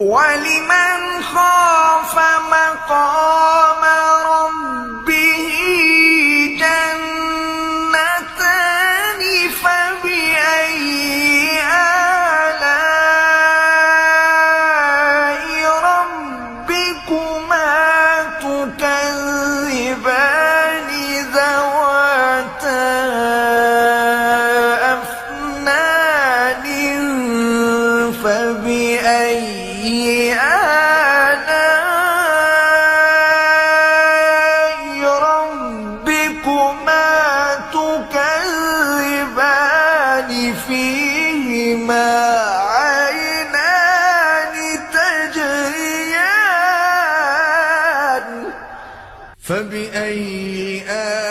ولمن خاف مقام ربه جنتان فبأي آلاء ربكما تكذبان ذواتا أفنان فبأي آلاء ربكما تكذبان فيهما عينان تجريان فبأي آلاء